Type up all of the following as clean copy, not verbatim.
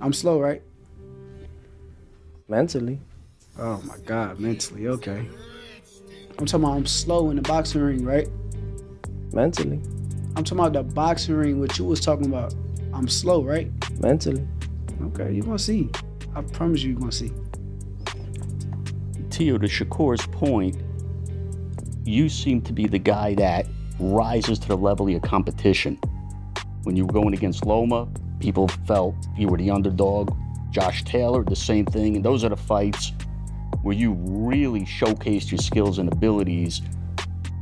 I'm slow, right? Mentally. Oh my God, mentally, okay. I'm talking about I'm slow in the boxing ring, right? Mentally. I'm talking about the boxing ring, what you was talking about. I'm slow, right? Mentally. Okay, you're gonna see. I promise you're gonna see. Teo, to Shakur's point, you seem to be the guy that rises to the level of your competition. When you were going against Loma, people felt you were the underdog. Josh Taylor, the same thing. And those are the fights where you really showcased your skills and abilities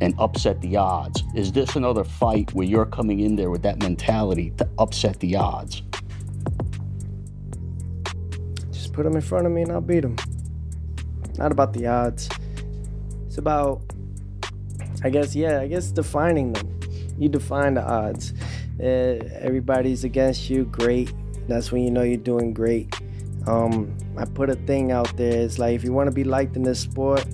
and upset the odds. Is this another fight where you're coming in there with that mentality to upset the odds? Just put him in front of me and I'll beat him. Not about the odds. It's about, I guess defining them. You define the odds. Everybody's against you, great. That's when you know you're doing great. I put a thing out there. It's like, if you want to be liked in this sport,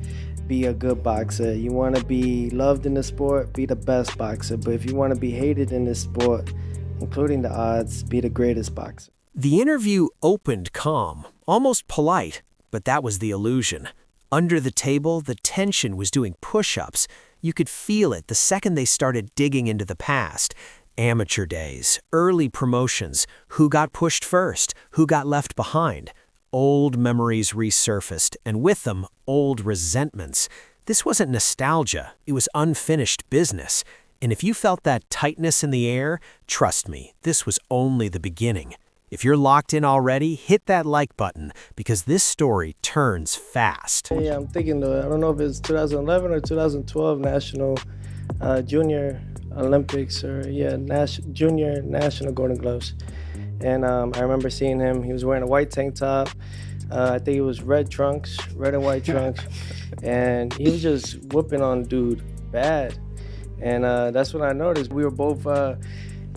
be a good boxer. You want to be loved in the sport, be the best boxer. But if you want to be hated in this sport, including the odds, be the greatest boxer. The interview opened calm, almost polite, but that was the illusion. Under the table, the tension was doing push-ups. You could feel it the second they started digging into the past. Amateur days, early promotions, who got pushed first, who got left behind. Old memories resurfaced, and with them, old resentments. This wasn't nostalgia, it was unfinished business. And if you felt that tightness in the air, trust me, this was only the beginning. If you're locked in already, hit that like button, because this story turns fast. Yeah, I'm thinking, I don't know if it's 2011 or 2012 National Junior Olympics, or Junior National Golden Gloves. And I remember seeing him. He was wearing a white tank top. I think it was red and white trunks. And he was just whooping on dude bad. And that's when I noticed we were both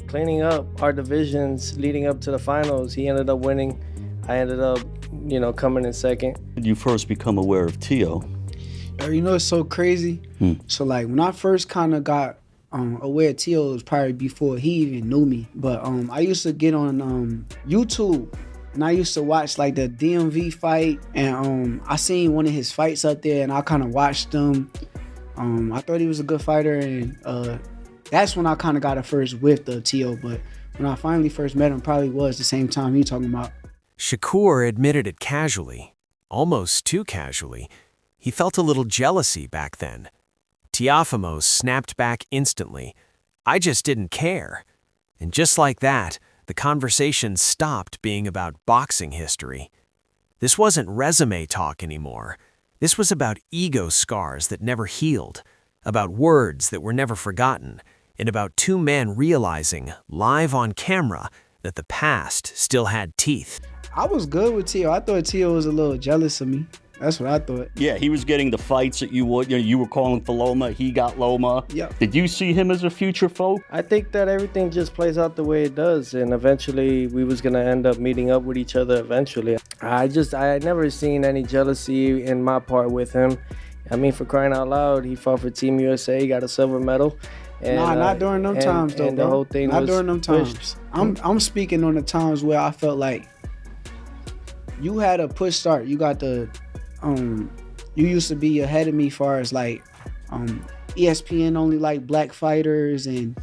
cleaning up our divisions leading up to the finals. He ended up winning. I ended up, coming in second. Did you first become aware of Teo? It's so crazy. So like when I first kind of got aware of Teo, was probably before he even knew me. But I used to get on YouTube and I used to watch like the DMV fight, and I seen one of his fights up there and I kind of watched him. I thought he was a good fighter, and that's when I kind of got a first whiff of Teo. But when I finally first met him, probably was the same time he talking about. Shakur admitted it casually, almost too casually. He felt a little jealousy back then. Teofimo snapped back instantly. I just didn't care. And just like that, the conversation stopped being about boxing history. This wasn't resume talk anymore. This was about ego scars that never healed, about words that were never forgotten, and about two men realizing, live on camera, that the past still had teeth. I was good with Teo. I thought Teo was a little jealous of me. That's what I thought. Yeah, he was getting the fights that you would. You were calling for Loma. He got Loma. Yeah. Did you see him as a future foe? I think that everything just plays out the way it does, and eventually we was gonna end up meeting up with each other eventually. I had never seen any jealousy in my part with him. I mean, for crying out loud, he fought for Team USA, got a silver medal. And, not during them times though, and bro. The whole thing not was during them times. I'm speaking on the times where I felt like you had a push start. You got the you used to be ahead of me far as like ESPN only like black fighters and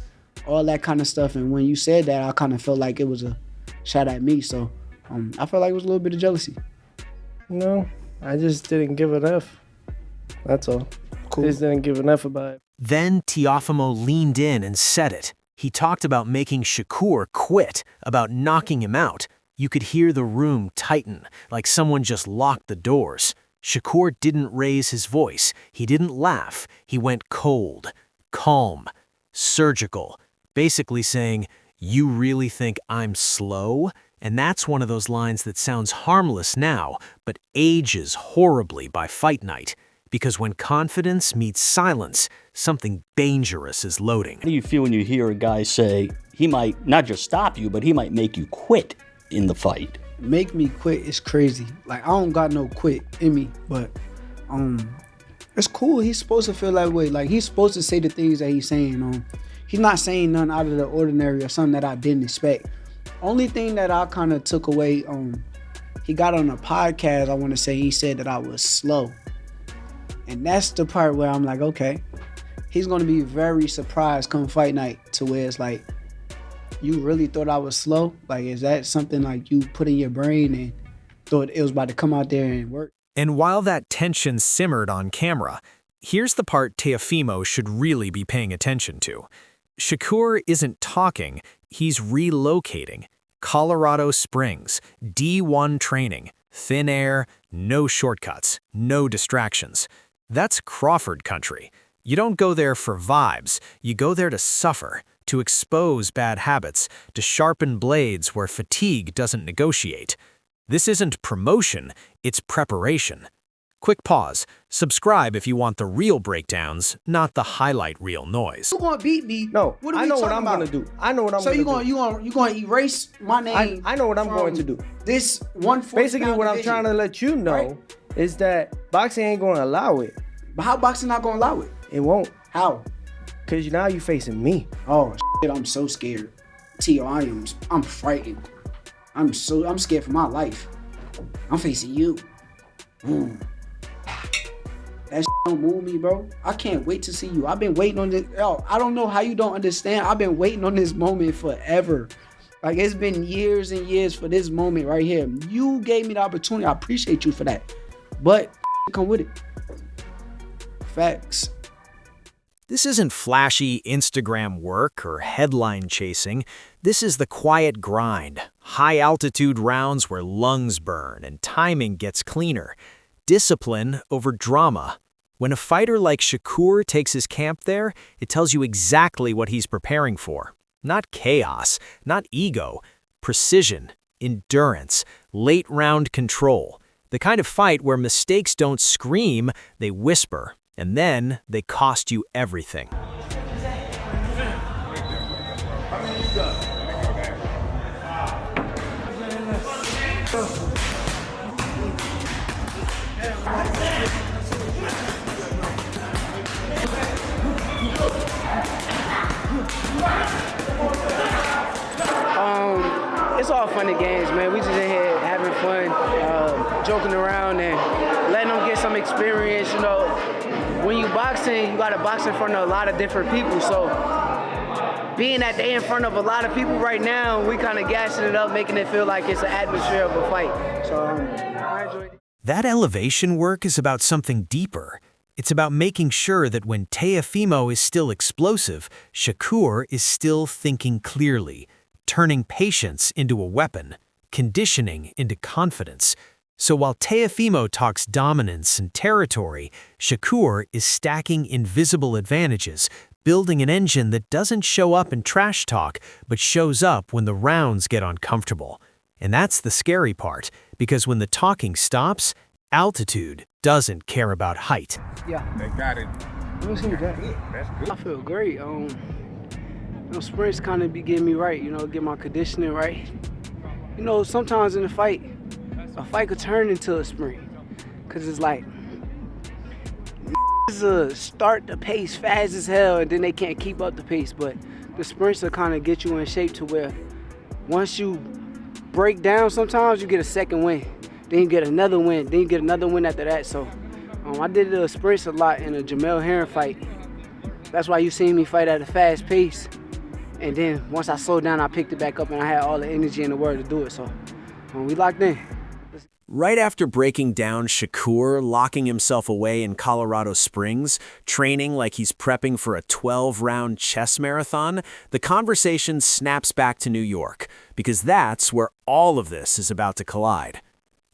all that kind of stuff. And when you said that, I kind of felt like it was a shot at me. So I felt like it was a little bit of jealousy. No, I just didn't give an F. That's all. Cool. I just didn't give an F about it. Then Teofimo leaned in and said it. He talked about making Shakur quit, about knocking him out. You could hear the room tighten, like someone just locked the doors. Shakur didn't raise his voice. He didn't laugh. He went cold, calm, surgical, basically saying, "You really think I'm slow?" And that's one of those lines that sounds harmless now, but ages horribly by fight night. Because when confidence meets silence, something dangerous is loading. How do you feel when you hear a guy say he might not just stop you, but he might make you quit in the fight? Make me quit is crazy. Like, I don't got no quit in me, but it's cool. He's supposed to feel that way. Like, he's supposed to say the things that he's saying. He's not saying nothing out of the ordinary or something that I didn't expect. Only thing that I kind of took away, he got on a podcast, I want to say he said that I was slow. And that's the part where I'm like, okay, he's going to be very surprised come fight night to where it's like, you really thought I was slow? Like, is that something like you put in your brain and thought it was about to come out there and work? And while that tension simmered on camera, here's the part Teofimo should really be paying attention to. Shakur isn't talking, he's relocating. Colorado Springs, D1 training, thin air, no shortcuts, no distractions. That's Crawford country. You don't go there for vibes, you go there to suffer, to expose bad habits, to sharpen blades where fatigue doesn't negotiate. This isn't promotion, it's preparation. Quick pause. Subscribe if you want the real breakdowns, not the highlight reel noise. You gonna beat me? No, what are I we know what talking I'm about? gonna do. I know what I'm So gonna do. you gonna erase my name? I know what I'm going to do. This 140. Basically, what I'm trying to let you know right? is that boxing ain't gonna allow it. But how boxing not gonna allow it? It won't. How? Cause now you facing me. Oh shit, I'm so scared. Tio, I'm frightened. I'm scared for my life. I'm facing you. That shit don't move me, bro. I can't wait to see you. I've been waiting on this. Yo, I don't know how you don't understand. I've been waiting on this moment forever. Like, it's been years and years for this moment right here. You gave me the opportunity. I appreciate you for that. But come with it. Facts. This isn't flashy Instagram work or headline chasing. This is the quiet grind, high-altitude rounds where lungs burn and timing gets cleaner. Discipline over drama. When a fighter like Shakur takes his camp there, it tells you exactly what he's preparing for. Not chaos, not ego, precision, endurance, late-round control. The kind of fight where mistakes don't scream, they whisper, and then they cost you everything. It's all fun and games, man. We just in here having fun, joking around and letting them get some experience. You know, when you boxing, you gotta box in front of a lot of different people. So being that they in front of a lot of people right now, we kind of gassing it up, making it feel like it's an atmosphere of a fight. So I enjoyed it. That elevation work is about something deeper. It's about making sure that when Teofimo is still explosive, Shakur is still thinking clearly, turning patience into a weapon, conditioning into confidence. So while Teofimo talks dominance and territory, Shakur is stacking invisible advantages, building an engine that doesn't show up in trash talk, but shows up when the rounds get uncomfortable. And that's the scary part, because when the talking stops, altitude doesn't care about height. Yeah. They got it. Let me see what that. That's good. I feel great. Sprints kind of be getting me right, get my conditioning right. Sometimes in a fight could turn into a sprint. Cause it's like, start the pace fast as hell and then they can't keep up the pace. But the sprints will kind of get you in shape to where once you break down, sometimes you get a second win. Then you get another win. Then you get another win after that. So I did the sprints a lot in a Jamel Herring fight. That's why you seen me fight at a fast pace. And then once I slowed down, I picked it back up and I had all the energy in the world to do it. So we locked in. Right after breaking down Shakur locking himself away in Colorado Springs, training like he's prepping for a 12-round chess marathon, the conversation snaps back to New York, because that's where all of this is about to collide.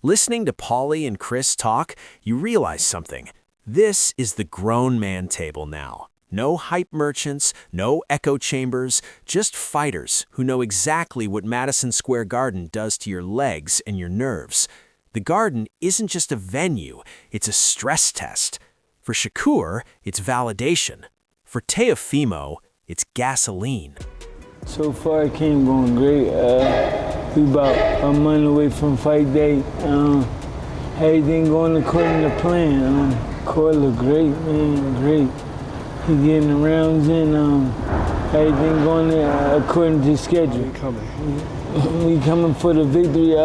Listening to Paulie and Chris talk, you realize something. This is the grown man table now. No hype merchants, no echo chambers, just fighters who know exactly what Madison Square Garden does to your legs and your nerves. The Garden isn't just a venue, it's a stress test. For Shakur, it's validation. For Teofimo, it's gasoline. So far, it came going great. We about a month away from fight day. Everything going according to plan. Court look great, man, great. He getting the rounds in. Everything going according to schedule. We coming for the victory.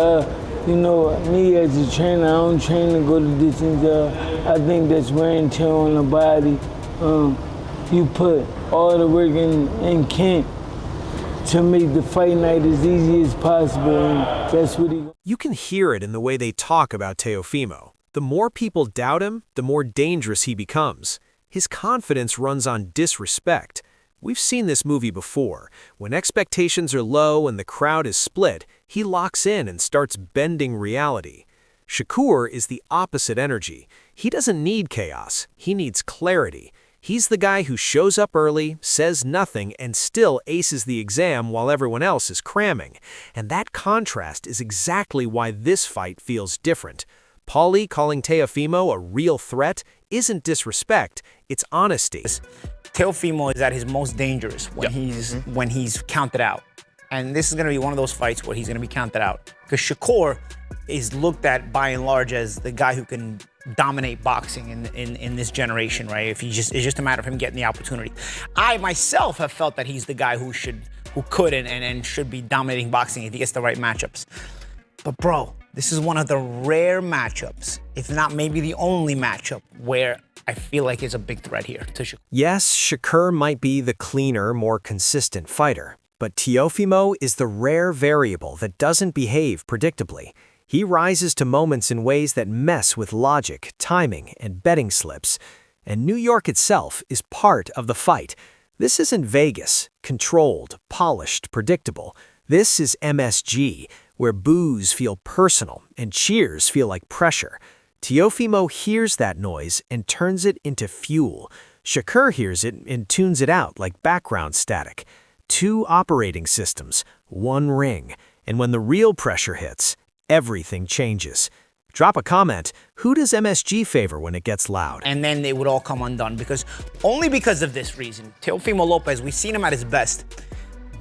You know, me as a trainer, I don't train to go the distance. I think that's wear and tear on the body. You put all the work in camp to make the fight night as easy as possible, and that's what he... You can hear it in the way they talk about Teofimo. The more people doubt him, the more dangerous he becomes. His confidence runs on disrespect. We've seen this movie before. When expectations are low and the crowd is split, he locks in and starts bending reality. Shakur is the opposite energy. He doesn't need chaos. He needs clarity. He's the guy who shows up early, says nothing, and still aces the exam while everyone else is cramming. And that contrast is exactly why this fight feels different. Paulie calling Teofimo a real threat isn't disrespect, it's honesty. Teofimo is at his most dangerous when he's counted out. And this is going to be one of those fights where he's going to be counted out. Because Shakur is looked at by and large as the guy who can dominate boxing in this generation, right? It's just a matter of him getting the opportunity. I myself have felt that he's the guy who could and should be dominating boxing if he gets the right matchups. But bro, this is one of the rare matchups, if not maybe the only matchup, where I feel like is a big threat here to Shakur. Yes, Shakur might be the cleaner, more consistent fighter, but Teofimo is the rare variable that doesn't behave predictably. He rises to moments in ways that mess with logic, timing, and betting slips. And New York itself is part of the fight. This isn't Vegas, controlled, polished, predictable. This is MSG, where boos feel personal and cheers feel like pressure. Teofimo hears that noise and turns it into fuel. Shakur hears it and tunes it out like background static. Two operating systems, one ring. And when the real pressure hits, everything changes. Drop a comment. Who does MSG favor when it gets loud? And then they would all come undone only because of this reason. Teofimo Lopez, we've seen him at his best,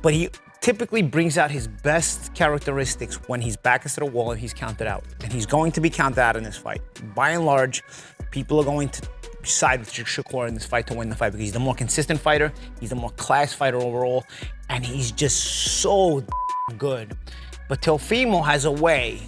but he typically brings out his best characteristics when he's back against the wall and he's counted out. And he's going to be counted out in this fight. By and large, people are going to side with Shakur in this fight to win the fight because he's the more consistent fighter, he's the more class fighter overall, and he's just so good. But Teofimo has a way,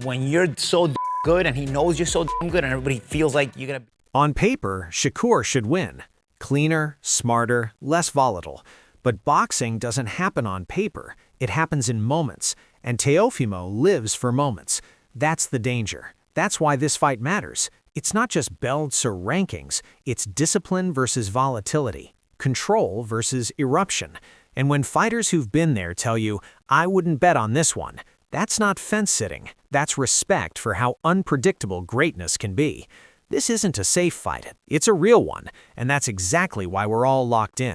when you're so good and he knows you're so good and everybody feels like you're gonna... On paper, Shakur should win. Cleaner, smarter, less volatile. But boxing doesn't happen on paper. It happens in moments. And Teofimo lives for moments. That's the danger. That's why this fight matters. It's not just belts or rankings. It's discipline versus volatility. Control versus eruption. And when fighters who've been there tell you, I wouldn't bet on this one, that's not fence-sitting. That's respect for how unpredictable greatness can be. This isn't a safe fight. It's a real one. And that's exactly why we're all locked in.